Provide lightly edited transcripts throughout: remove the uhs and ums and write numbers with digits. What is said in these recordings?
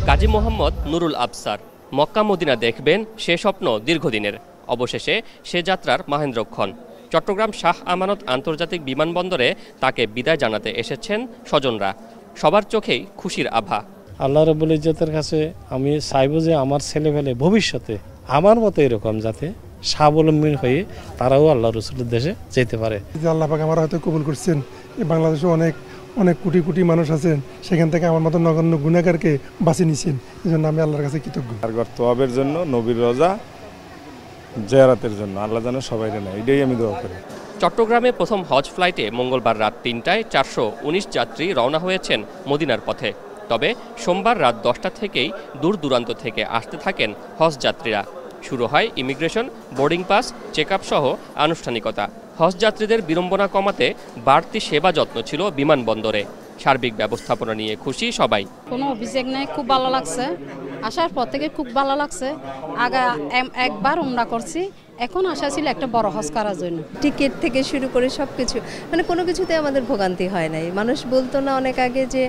Kazi Mohammad Nurul আবসার Mecca Medina দেখবেন সে স্বপ্ন দীর্ঘদিনের। অবশেষে সে যাত্রার মাহেন্দ্রক্ষণ। চট্টগ্রাম শাহ আমানত আন্তর্জাতিক বিমানবন্দরে তাকে বিদায় জানাতে এসেছেন স্বজনরা। সবার চোখেই খুশির আভা। আল্লাহ রাব্বুল ইজ্জতের কাছে আমি চাইব যে আমার ছেলেমেয়ে ভবিষ্যতে আমার মতো এরকম যাতে স্বাবলম্বী হয়ে তারাও আল্লাহ রসুলের দেশে যেতে পারে। আল্লাহ পাক আমার হয়তো কবুল করছেন। বাংলাদেশে অনেক কোটি কোটি মানুষ আছেন, সেখান থেকে আমার মতো নগণ্য গুনাহগারকে বাঁচিয়ে নিয়েছেন। এই জন্য আমি আল্লাহর কাছে কৃতজ্ঞ। তওয়াবের জন্য, নবীর রোজা জিয়ারতের জন্য আল্লাহ যেন সবাই নেয়, এটাই আমি দোয়া করি। চট্টগ্রামে প্রথম হজ ফ্লাইটে মঙ্গলবার রাত ৩টায় ৪১৯ যাত্রী রওনা হয়েছেন মদিনার পথে। তবে সোমবার রাত 10টা থেকেই দূর দূরান্ত থেকে আসতে থাকেন হজ যাত্রীরা। শুরু হয় ইমিগ্রেশন, বোর্ডিং পাস, চেকআপ সহ আনুষ্ঠানিকতা। হজ যাত্রীদের বিড়ম্বনা কমাতে বাড়তি সেবা যত্ন ছিল বিমানবন্দরে। সার্বিক ব্যবস্থাপনা নিয়ে খুশি সবাই। কোনো অভিযোগ নেই, খুব ভালো লাগছে। আসার পর থেকে খুব ভালো লাগছে। আগে একবার উমরা করছি, এখন আশা ছিল একটা বড় হজ করার জন্য। টিকিট থেকে শুরু করে সব কিছু, মানে কোনো কিছুতে আমাদের ভোগান্তি হয় নাই। মানুষ বলতো না অনেক আগে যে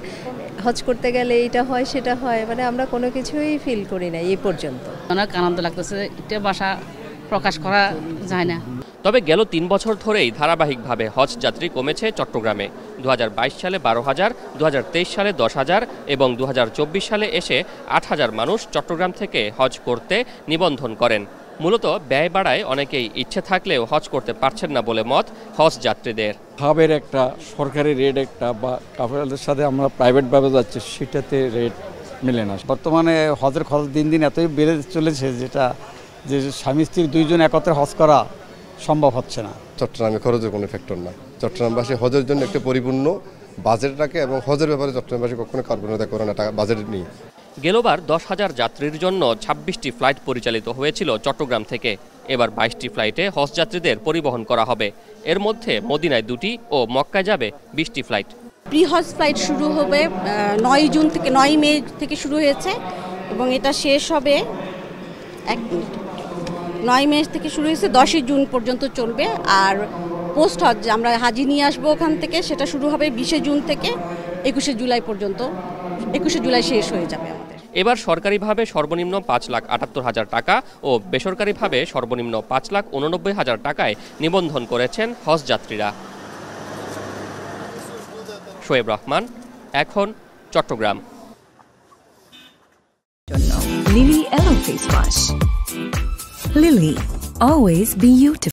হজ করতে গেলে এটা হয় সেটা হয়, মানে আমরা কোনো কিছুই ফিল করি নাই এই পর্যন্ত। অনেক আনন্দ লাগতেছে, এটা ভাষা প্রকাশ করা যায় না। তবে গেল ৩ বছর ধরেই ধারাবাহিকভাবে হজ যাত্রী কমেছে চট্টগ্রামে। 2022 সালে 12,000, 2023 সালে 10,000 এবং 2024 সালে এসে 8,000 মানুষ চট্টগ্রাম থেকে হজ করতে নিবন্ধন করেন। মূলত ব্যয় বাড়ায় অনেকেই ইচ্ছে থাকলেও হজ করতে পারছেন না বলে মত হজ যাত্রীদের। হাবের একটা সরকারি রেট একটা বা কাফেলাদের সাথে আমরা প্রাইভেটভাবে যাচ্ছি, সেটাতে রেট মেলে না। বর্তমানে হজের খরচ দিন দিন এতই বেড়ে চলেছে যে স্বামী স্ত্রী দুইজন একত্রে হজ করা সম্ভব হচ্ছে না। চট্টগ্রামে খরচের কোনো ফ্যাক্টর নাই। চট্টগ্রামবাসী হজের জন্য একটা পরিপূর্ণ বাজেট রাখে এবং হজের ব্যাপারে চট্টগ্রামবাসী কখনো কার্পণ্যতা করে না, টাকা বাজেট নিয়ে। গেলবার 10,000 যাত্রীর জন্য 26টি ফ্লাইট পরিচালিত হয়েছিল চট্টগ্রাম থেকে। এবার 22টি ফ্লাইটে হজ যাত্রীদের পরিবহন করা হবে। এর মধ্যে মদিনায় 2টি ও মক্কায় যাবে 20টি ফ্লাইট। প্রি হজ ফ্লাইট শুরু হবে 9 মে থেকে শুরু হয়েছে এবং এটা শেষ হবে 9 মে থেকে শুরু হয়েছে 10 জুন পর্যন্ত চলবে। আর পোস্ট হজ আমরা হাজি নিয়ে আসবো ওখান থেকে, সেটা শুরু হবে 20 জুন থেকে 21 জুলাই পর্যন্ত। 21 জুলাই শেষ হয়ে যাবে আমাদের। এবার সরকারিভাবে সর্বনিম্ন 5,78,000 টাকা ও বেসরকারিভাবে সর্বনিম্ন 5,89,000 টাকায় নিবন্ধন করেছেন হজ যাত্রীরা। শোয়েব রহমান, এখন Chittagong. Lily Elo Face Wash. Lily, always be you to